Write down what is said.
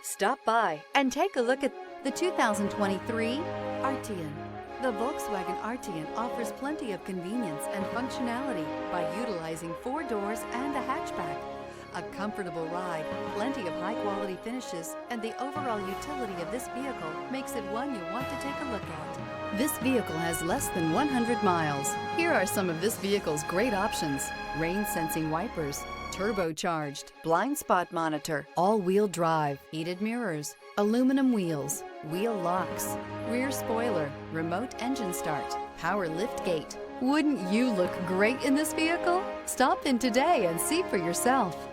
Stop by and take a look at the 2023 Arteon. The Volkswagen Arteon offers plenty of convenience and functionality by utilizing 4 doors and a hatchback. A comfortable ride, plenty of high-quality finishes, and the overall utility of this vehicle makes it one you want to take a look at. This vehicle has less than 100 miles. Here are some of this vehicle's great options: rain-sensing wipers, turbocharged, blind spot monitor, all-wheel drive, heated mirrors, aluminum wheels, wheel locks, rear spoiler, remote engine start, power liftgate. Wouldn't you look great in this vehicle? Stop in today and see for yourself.